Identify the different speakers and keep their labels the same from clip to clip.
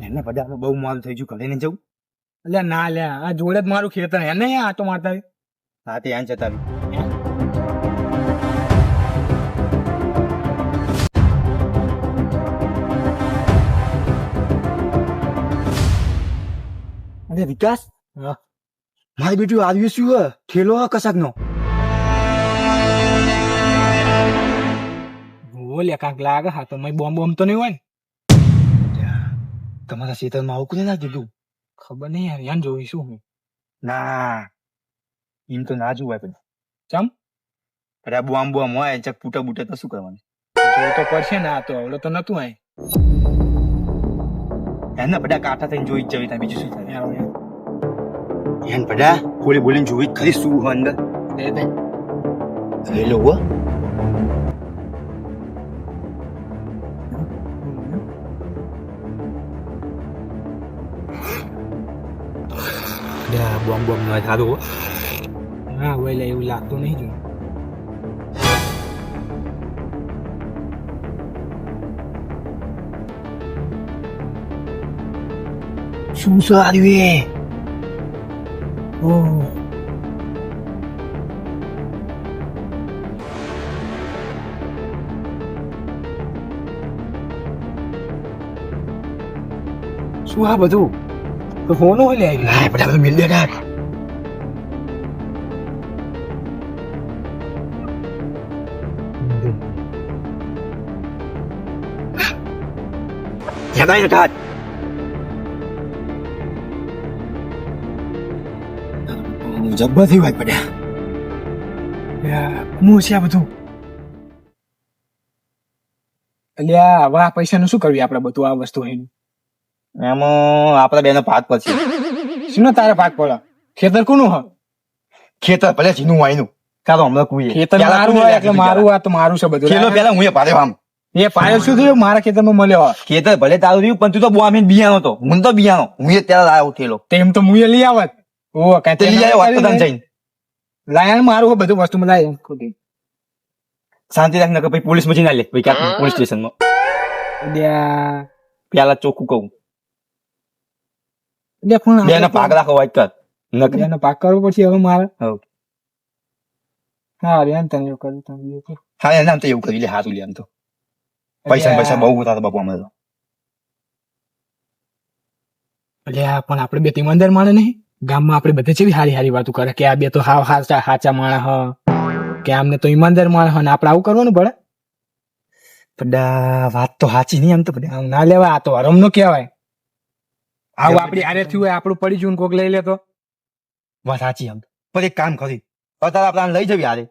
Speaker 1: એને બધા બહુ માલ થઈ ગયું ઘરે ને જવું.
Speaker 2: એટલે ના લે આ જોડે જ મારું ખેતર એને આટો મારતા
Speaker 1: હા તે આન જતા રહ્યું. અરે વિકાસ,
Speaker 2: હા.
Speaker 1: મારી બેટી આવ્યું શું હે? ઠેલો હે કશાક નો.
Speaker 2: બોલે કાંક લાગે હા તો બોમ્બ બોમ્બ તો નહીં હોય ને.
Speaker 1: તમારા ખેતરમાં આવું કોને ના કીધું?
Speaker 2: ખબર નહીં યાર યાન જોઈશું હું.
Speaker 1: ના એમ તો ના જોવાય પણ.
Speaker 2: ચમ
Speaker 1: અરે બોમ બોમ હોય ચક ફૂટા બૂટે તો શું કરવાનું?
Speaker 2: જોઈ તો પડશે ને આ તો આવડે તો નતું આય.
Speaker 1: એને બધા કાંઠા થઈને જોઈ જ જવી ત્યાં બીજું શું થાય?
Speaker 2: આવ
Speaker 1: એને બધા બોલી બોલીને જોઈ જ ખરી શું હોય અંદર.
Speaker 2: દે દે
Speaker 1: ઠેલો હો. બોમ બોમ નો થાતું હો.
Speaker 2: હા વેલે એવું લાગતું નહીં જો.
Speaker 1: શું સારું એ?
Speaker 2: ઓહ
Speaker 1: શું આ બધું?
Speaker 2: તો હોનો હોય લે આવી.
Speaker 1: લાય બધા બધું મિલ દે યાર. યાદ આવી યાર. જબ્બર થી વાત પડ્યા.
Speaker 2: હું છે આ બધું. અલ્યા હવે આ પૈસાનું શું કરવી આપણે બધું આ વસ્તુ હોય
Speaker 1: એમાં આપડા બેનો ભાગ પછી
Speaker 2: શું તારે ભાગ પડે ખેતર કોનું હ
Speaker 1: ખેતર ભલે જીનું વાયનું કાતો હમણાં કુએ
Speaker 2: ખેતર મારું હોય એટલે મારું આ તો મારું છે બધું
Speaker 1: ખેલો પેલા હું એ પાડે આમ
Speaker 2: એ પાયો શું થયું મારા ખેતરમાં મળ્યો હોય
Speaker 1: ખેતર ભલે તારું રહ્યું પણ તું તો બહુ આમીન બિયાનો તો હું તો બિયાનો હું એ ત્યારે લાવ્યો થેલો
Speaker 2: તેમ તો મુએ લઈ આવત ઓ કઈ
Speaker 1: તે લઈ આવ્યો વાત તો તને જઈને
Speaker 2: લાયા મારું હોય બધું વસ્તુ માં લાય ખોટી
Speaker 1: શાંતિ રાખ ને કે ભાઈ પોલીસ માં જઈને લે ભાઈ ક્યાં પોલીસ સ્ટેશન માં
Speaker 2: અલ્યા
Speaker 1: પેલા ચોખ્ખું કહું
Speaker 2: અલ્યા પણ
Speaker 1: બેનો ભાગ રાખો વાત કર નકર
Speaker 2: એનો પાક કરવો પડશે હવે મારે
Speaker 1: હવ
Speaker 2: હા રેન તને એવું કરું તમે એવું કરો.
Speaker 1: હા એના આમ તો એવું કરી લે હાથું લે આમ તો પૈસા પૈસા બહુ હતા બાપુ અમે તો
Speaker 2: અલ્યા પણ આપણે બે ઈમાનદાર માણે નહીં ગામમાં આપણે બધે જેવી હારી હારી વાતો કરે કે આ બે તો હાવ હાચા માણસ હ કે આમને તો ઈમાનદાર માણસ હ ને આપણે આવું કરવાનું પડે
Speaker 1: બધા વાત તો સાચી નહીં આમ તો બધા
Speaker 2: આમ ના લેવાય આ તો હરમ નો કહેવાય આવું આપડી આરે થયું હોય આપણું પડી જવું કોક લઈ લે તો
Speaker 1: વાત સાચી આમ પણ એક કામ કરી અત્યારે આપણે લઈ જવી હારે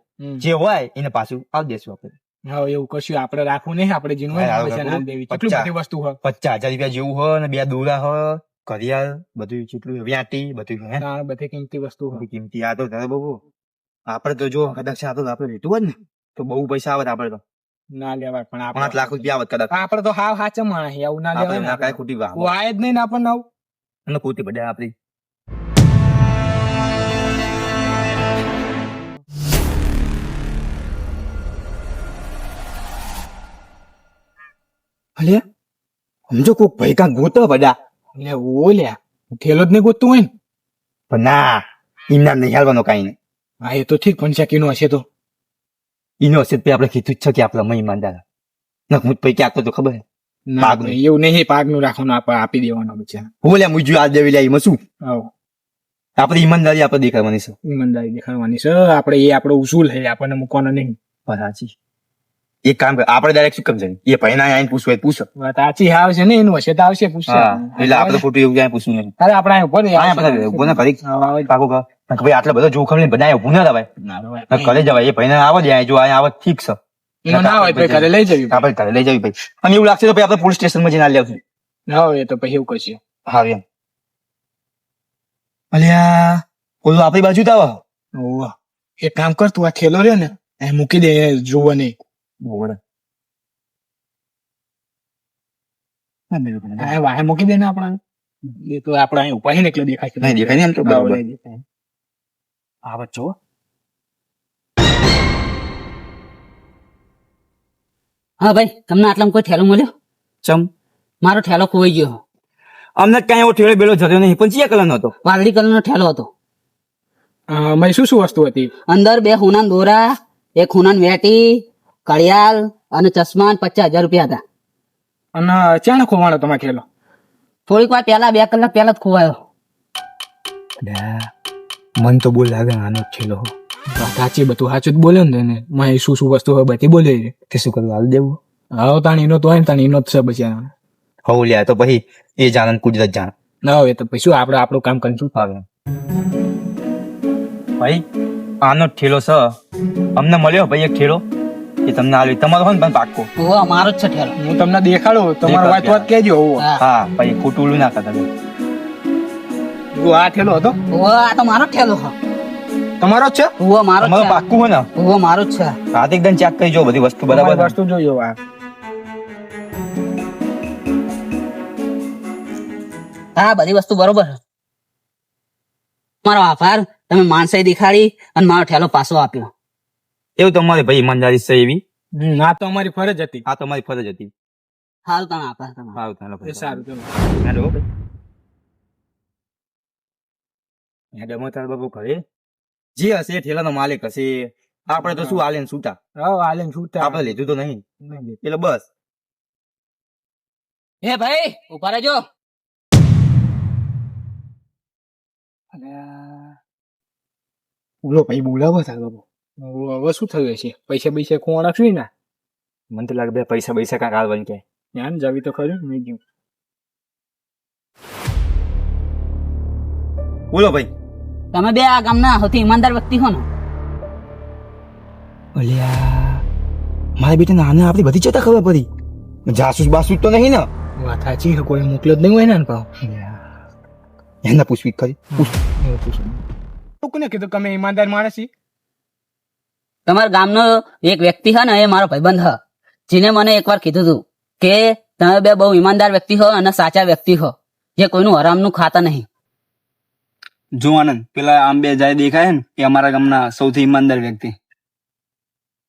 Speaker 1: જે હોય એને પાછું આવ દેશું આપણે
Speaker 2: હા એવું કશું આપણે રાખવું નહીં આપણે જીનું હોય ને પૈસા ના દેવી કેટલી બધી વસ્તુ હોય
Speaker 1: 50,000 રૂપિયા જેવું હોય ને 2 દોરા હોય ઘડિયાળ બધું જેટલું વ્યાટી બધું હે
Speaker 2: હા બધી કિંમતી વસ્તુ હોય
Speaker 1: બધી કિંમતી આ તો તારે બહુ આપણે તો જો કદાચ આ તો આપણે લીધું હોત ને તો બહુ પૈસા આવત આપણે તો
Speaker 2: ના લેવાય પણ
Speaker 1: 5 લાખ રૂપિયા આવત કદાચ
Speaker 2: આપણે તો હાવ હાચા માણસ એવું ના
Speaker 1: આપણે
Speaker 2: લેવાય
Speaker 1: ના કાંઈ ખોટી વાત
Speaker 2: વાય જ નહીં ને આપણને આવું
Speaker 1: અને ખોટી પડે આપણી અલ્યા સમજો કોક ભાઈ કાંક ગોતો બધા
Speaker 2: એટલે ઓ લ્યા થેલો જ નહીં ગોતતું હોય ને
Speaker 1: પણ ના એમના નહીં હાલવાનો કાંઈ નહીં
Speaker 2: હા એ તો ઠીક પણ શકીનો હશે તો
Speaker 1: એનો હશે તો આપણે કીધું જ છે કે આપણે મહી ઈમાનદાર ના હું પૈકી આપતો તો ખબર
Speaker 2: ના
Speaker 1: પાકનું.
Speaker 2: એવું નહીં પાકનું રાખવાનું આપણે આપી દેવાનો બચ્ચા
Speaker 1: હું લે મુજુ આ દેવી લે એમાં શું
Speaker 2: આવ
Speaker 1: આપણી ઈમાનદારી આપણે દેખાડવાની છે
Speaker 2: ઈમાનદારી દેખાડવાની છે આપણે એ આપણો ઉસૂલ છે આપણને મૂકવાનો નહીં
Speaker 1: વાત સાચી એક કામ કર આપણે ડાયરેક્ટ શું કેમ જઈએ એ ભાઈ ના આઈને પૂછવું હોય તો પૂછો
Speaker 2: વાત સાચી આવશે ને એનું હશે તો આવશે પૂછશે
Speaker 1: હા એટલે આપણે ખોટું એવું ક્યાંય પૂછવું નહીં
Speaker 2: અરે આપણે ઉપર
Speaker 1: હા બધા ઉભો ના કરી પાકું કર ભાઈ આટલો બધો જોખમ લઈને બધા ઉભું ના થવાય ઘરે જવાય એ ભાઈ ને આવો જાય જો અહીંયા આવો ઠીક છે
Speaker 2: એનું ના હોય તો ઘરે લઈ જવી
Speaker 1: આપણે ઘરે લઈ જવી ભાઈ અને એવું લાગશે તો ભાઈ આપણે પોલીસ સ્ટેશનમાં જઈને આવી આવશું
Speaker 2: હા એ તો પછી એવું કરશે
Speaker 1: હા એમ અલ્યા ઓલું આપણી બાજુ તો આવો
Speaker 2: ઓહ એક કામ કર તું આ થેલો રહ્યો ને એ મૂકી દે જોવો નહીં
Speaker 1: બોવડે
Speaker 2: હા વાહે મૂકી દે ને આપણા એ તો આપણા અહીં ઉપાય ને એટલે દેખાય છે
Speaker 1: નહીં દેખાય ને એમ તો બરાબર
Speaker 2: નહીં દેખાય.
Speaker 1: આવત જો
Speaker 3: હા ભાઈ તમને આટલામાં કોઈ ઠેલો મળ્યો
Speaker 1: ચમ
Speaker 3: મારો ઠેલો ખોવાઈ ગયો
Speaker 1: અમને કઈ એવો ઠેલો બેલો જતો નહીં, પણ ચિયા કલર નો હતો?
Speaker 3: વાદળી કલરનો ઠેલો હતો.
Speaker 2: મેં શું શું વસ્તુ હતી?
Speaker 3: અંદર 2 હુનાન દોરા, 1 હુનાન વેટી, ઘડિયાળ અને ચશ્મા અને 50,000 રૂપિયા હતા.
Speaker 2: અને ચાણ ખોવાનો તમારે ખેલો?
Speaker 3: થોડીક વાર પહેલા 2 કલાક પહેલા જ ખોવાયો.
Speaker 1: મન તો બોલ લાગે આનો જ છેલ્લો.
Speaker 2: સાચી બધું સાચું જ બોલ્યો ને તેને. મેં શું શું વસ્તુ હોય બધી બોલી છે.
Speaker 1: તે શું કરવું, હાલ દેવું?
Speaker 2: હવે તાણ એનો તો હોય ને તાણ એનો જ છે પછી.
Speaker 1: હવ લ્યા, તો પછી એ જાણ કુદરત જાણ.
Speaker 2: ના હવે તો પછી શું આપણે આપણું કામ કરીશું.
Speaker 1: આવે ભાઈ, આનો જ ઠેલો છે. અમને મળ્યો ભાઈ એક ઠેલો, એ તમને આલ્યો. તમારો હોય ને પણ પાક્કો.
Speaker 3: ઓહો, મારો જ છે ઠેલો.
Speaker 2: હું તમને દેખાડું, તમારો વાત કહેજો.
Speaker 3: હા.
Speaker 1: હા ભાઈ, ખોટું ઓલું ના કરતા.
Speaker 2: આ ઠેલો હતો
Speaker 3: ઓહો, આ તો મારો જ ઠેલો છે.
Speaker 2: તમારો જ છે?
Speaker 3: ઓહો, મારો જ
Speaker 1: તમારો
Speaker 3: છે.
Speaker 1: પાક્કું હોય ને?
Speaker 3: ઓહો, મારો જ છે.
Speaker 1: હાથ એકદમ ચેક કરી જો બધી વસ્તુ બરાબર.
Speaker 2: તમારી વસ્તુ જોજો.
Speaker 3: હા, બધી વસ્તુ બરોબર છે. મારો આભાર, તમે માણસાઈ દેખાડી અને મારો ઠેલો પાછો આપ્યો.
Speaker 1: એવું તમારી ભાઈ ઈમાનદારી છે એવી.
Speaker 2: આ તો અમારી ફરજ હતી.
Speaker 1: આ તમારી ફરજ હતી.
Speaker 3: સારું, તમે આભાર તમારો.
Speaker 1: સારું ચાલો.
Speaker 2: સારું ચલો.
Speaker 1: હેલો મેડમ, તાર બાબુ ઘરે જે હશે એ ઠેલાનો માલિક હશે. આપણે તો શું હાલે ને છૂટા,
Speaker 2: હા આલેન છૂટા.
Speaker 1: આપણે લીધું તો નહીં એટલે બસ.
Speaker 3: હે ભાઈ, ઉભા રહેજો.
Speaker 2: બોલો ભાઈ, બોલાવો તાર બાબુ. હવે શું થયું છે? પૈસા પૈસા કોણ રાખશું ને?
Speaker 1: મને તો લાગે બે પૈસા પૈસા કાંક હાલવાની કે
Speaker 2: ધ્યાન જાવી તો ખરું મેં કીધું.
Speaker 1: બોલો ભાઈ.
Speaker 3: તમે બે આ ગામના સૌથી ઈમાનદાર વ્યક્તિ હો ને?
Speaker 1: અલ્યા, મારા બેટા નાના આપણી બધી ચેતા ખબર પડી. જાસૂસ બાસૂસ તો નહીં ને?
Speaker 2: વાત સાચી છે, કોઈ મોકલ્યો જ નહીં હોય ને ભાવ.
Speaker 1: એને પૂછવી ખરી.
Speaker 2: કોને કીધું તમે ઈમાનદાર માણસ છીએ?
Speaker 3: તમારા ગામનો એક વ્યક્તિ છે ને, એ મારો ભાઈબંધ હ, જેને મને એકવાર કીધું હતું કે તમે બે બહુ ઈમાનદાર વ્યક્તિ હો અને સાચા વ્યક્તિ હો, જે કોઈનું હરામનું ખાતા નહીં.
Speaker 4: જો આનંદ, પેલા આમ બે જાય દેખાય ને, એ અમારા ગામના સૌથી ઈમાનદાર વ્યક્તિ.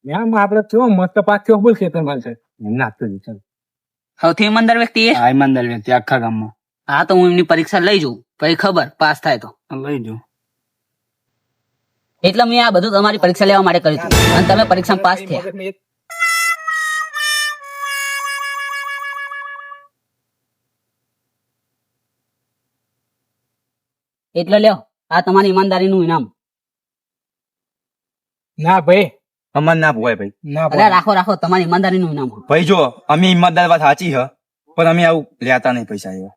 Speaker 2: આમ આપડે કેવો મસ્ત પાક થયો બોલ ખેતર માં છે.
Speaker 3: સૌથી ઈમાનદાર વ્યક્તિ એ?
Speaker 4: આ ઈમાનદાર વ્યક્તિ આખા ગામમાં.
Speaker 3: હા, તો હું એમની પરીક્ષા લઈ જઉં, પછી ખબર પાસ થાય તો.
Speaker 4: લઈ જો.
Speaker 3: એટલે મેં આ બધું તમારી પરીક્ષા લેવા માટે કર્યું હતું અને તમે પરીક્ષામાં પાસ થયા. એટલે લ્યો, આ તમારી ઈમાનદારીનું ઇનામ.
Speaker 2: ના ભાઈ,
Speaker 1: અમાર ના પોવાય ભાઈ.
Speaker 2: ના
Speaker 3: અરે રાખો રાખો, તમારી ઈમાનદારીનું ઇનામ.
Speaker 1: ભાઈ જો, અમે ઈમાનદાર વાત સાચી છે, પણ અમે આવું લેતા નહીં પૈસા એવા.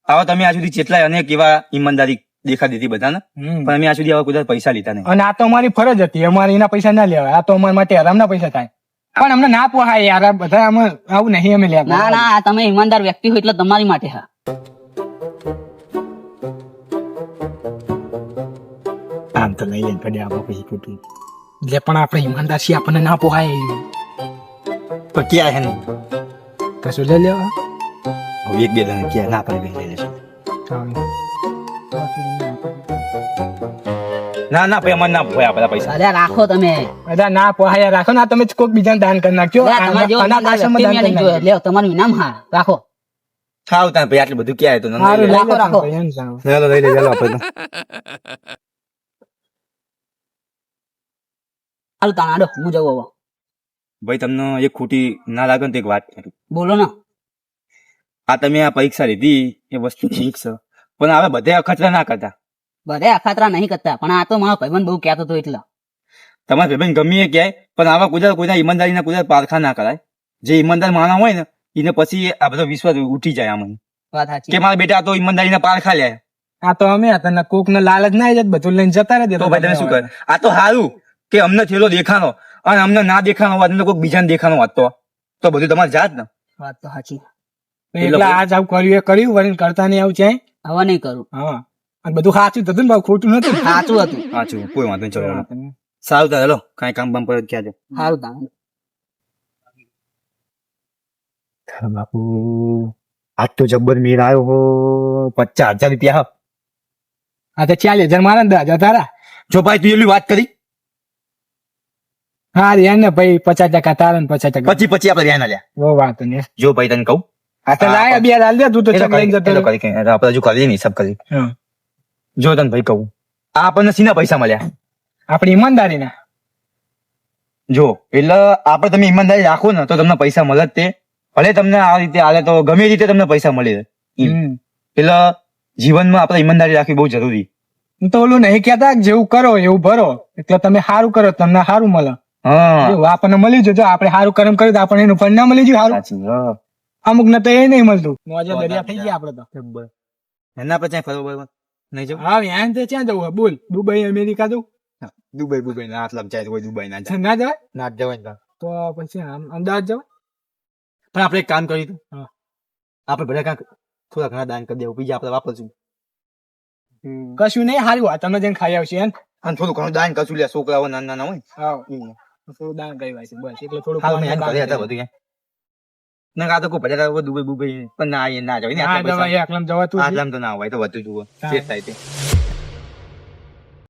Speaker 1: આવા તમે આ સુધી કેટલાય અનેક એવા ઈમાનદારી દેખા દીધી બધાને, પણ અમે આ સુધી આવા કોઈ પૈસા લીધા નહીં.
Speaker 2: અને આ તો અમારી ફરજ હતી, અમારે એના પૈસા ના લેવાય. આ તો અમારા માટે આરામના પૈસા થાય, પણ અમને ના પોહાય યાર. આ બધા આવું નહીં અમે લેવા.
Speaker 3: ના ના, આ તમે ઈમાનદાર વ્યક્તિ હોય એટલે તમારી માટે હા.
Speaker 1: આમ તો લઈ લઈને પડ્યા આમાં પછી ખોટું.
Speaker 2: એટલે પણ આપણે ઈમાનદાર છીએ, આપણને ના પોહાય.
Speaker 1: તો ક્યાં હે ને
Speaker 2: કશું લઈ લેવા.
Speaker 1: હવે એક બે જણ ક્યાં ના પડે લઈ લેશું. ના ના ભાઈ, અમારે ના પોવાય આ બધા પૈસા.
Speaker 3: અરે રાખો તમે.
Speaker 2: બધા ના પોહાય રાખો ને. તમે કોઈક બીજાને દાન કરી નાખજો.
Speaker 3: અરે તમારા જેવો
Speaker 2: અનાથ
Speaker 3: ઈમાનદાર
Speaker 2: આશ્રમમાં
Speaker 3: વ્યક્તિ
Speaker 2: દાન
Speaker 3: મેં
Speaker 2: કરી
Speaker 3: નહીં જોયો.
Speaker 2: નાખજો.
Speaker 3: લ્યો, તમારું ઇનામ હા રાખો.
Speaker 1: ખાવ તાન ભાઈ, આટલું બધું ક્યાં હતું?
Speaker 2: સારું, લઈ
Speaker 3: રાખો,
Speaker 2: લો
Speaker 3: રાખો.
Speaker 2: ભાઈ, એમ સારું.
Speaker 1: ચાલો લઈ લે, ચાલો આપણે તો.
Speaker 3: હાલું તાણ આડો, હું જવું હવે.
Speaker 1: ભાઈ તમને એક ખોટી ના લાગે ને તો એક વાત કરું.
Speaker 3: બોલો ને.
Speaker 1: આ તમે આ પરીક્ષા લીધી એ વસ્તુ ઠીક છે, પણ હવે બધે અખતરા ના કરતા.
Speaker 3: બધે અખાતરા નહીં કરતા, પણ આ તો મારો ભાઈબંધ બહુ કહેતો હતો એટલે.
Speaker 1: તમારે ભાઈ ગમે એ ક્યાંય, પણ આવા કોઈના ઈમાનદારીના કોઈ પારખા ના કરાય. જે ઈમાનદાર માણસ હોય ને એને પછી આ બધો વિશ્વાસ ઉઠી જાય આમાં
Speaker 3: વાત સાચી.
Speaker 1: કે મારા બેટા આ તો ઈમાનદારીના પારખા લે.
Speaker 2: આ તો અમે હતા ને, કોક ને લાલચ ના જાય બધું લઈને જતા રહે.
Speaker 1: તો ભાઈ તમે શું કરે? આ તો સારું કે અમને થયેલો દેખાનો, અને અમને ના દેખાનો વાત કોઈ બીજાને દેખાનો વાત તો બધું તમારે જાત ને.
Speaker 3: વાત તો સાચી.
Speaker 2: એટલે આજ આવું કર્યું એ કર્યું, વળી કરતા નહીં આવું ચાય.
Speaker 3: હવે નહીં કરું.
Speaker 2: હા, અને બધું સાચું થતું ને ભાવ, ખોટું નથી.
Speaker 3: સાચું હતું.
Speaker 1: સાચું, કોઈ વાંધો નહીં. ચલો સારું તાર, હેલો કાંઈ કામ બામ પર ક્યાં છે
Speaker 3: સારું તાણ.
Speaker 1: બાપુ? આજ તો જબ્બર મેળ આવ્યો હો. 50,000 રૂપિયા.
Speaker 2: હા તો 40,000 મારા ને 10,000 તારા.
Speaker 1: જો ભાઈ તું એવી વાત કરી,
Speaker 2: હા રે ને ભાઈ, 50% તારા ને 50%.
Speaker 1: પછી આપણે રહ્યા ના લ્યા.
Speaker 2: વો વાત ને.
Speaker 1: જો ભાઈ તને કહું,
Speaker 2: આ તો લાય બે હાલ દે તું તો ચક લઈને જતો રહ્યો.
Speaker 1: આપણે હજુ કરી નહીં હિસાબ કરી.
Speaker 2: હા.
Speaker 1: જો તને ભાઈ કહું, આ આપણને સીના પૈસા મળ્યા.
Speaker 2: આપણી ઈમાનદારીના.
Speaker 1: જો એટલે આપણે તમે ઈમાનદારી રાખો ને તો તમને પૈસા મળે જ તે. ભલે તમને આ રીતે હાલે તો ગમે રીતે તમને પૈસા મળી રહે. એટલે જીવનમાં આપણે ઈમાનદારી રાખવી બહુ જરૂરી.
Speaker 2: હું તો ઓલું નહીં કેતા કે જેવું કરો એવું ભરો, એટલે તમે સારું કરો તમને સારું મળે.
Speaker 1: હા
Speaker 2: એવું આપણને મળી જજો, આપણે સારું કર્મ કર્યું તો આપણને એનું પરિણામ મળી ગયું સારું.
Speaker 1: સાચી. હા.
Speaker 2: અમુક ને તો એ નહીં મળતું. મોજે દરિયા થઈ ગયા આપડે તો.
Speaker 1: એના પર ક્યાંય ફરવા બરવા નહીં જવું?
Speaker 2: હા ત્યાં તો ક્યાં જવું બોલ? દુબઈ અમેરિકા જવું?
Speaker 1: દુબઈ ના આટલા જાય કોઈ દુબઈ ના જાય.
Speaker 2: ના જવાય
Speaker 1: ના જ જવાય ને.
Speaker 2: તો પછી અમદાવાદ જવાય.
Speaker 1: પણ આપણે એક કામ કર્યું હતું.
Speaker 2: હા.
Speaker 1: આપણે બધા કાંઈક થોડા ઘણા દાન કરી દેવું, બીજા આપણે વાપરશું.
Speaker 2: કશું નહીં, સારું આ તમે જઈને ખાઈ આવશે એમ.
Speaker 1: અને થોડું ઘણું દાન કરશું, લે છોકરાઓ નાના નાના હોય.
Speaker 2: હા થોડું દાન કરી વાય છે બસ, એટલે થોડું
Speaker 1: હાલ
Speaker 2: દાન
Speaker 1: ઘરે હતા
Speaker 2: કરી.
Speaker 1: બધું ક્યાં. ના આ તો કોઈ બધા દુબઈ બુબઈ પણ ના એ ના જવાય ને.
Speaker 2: હા
Speaker 1: આટલા
Speaker 2: જવાય, એકલામ જવાતું જ નહીં.
Speaker 1: આટલામાં તો ના હોય તો વધુ જુઓ જે થાય તે.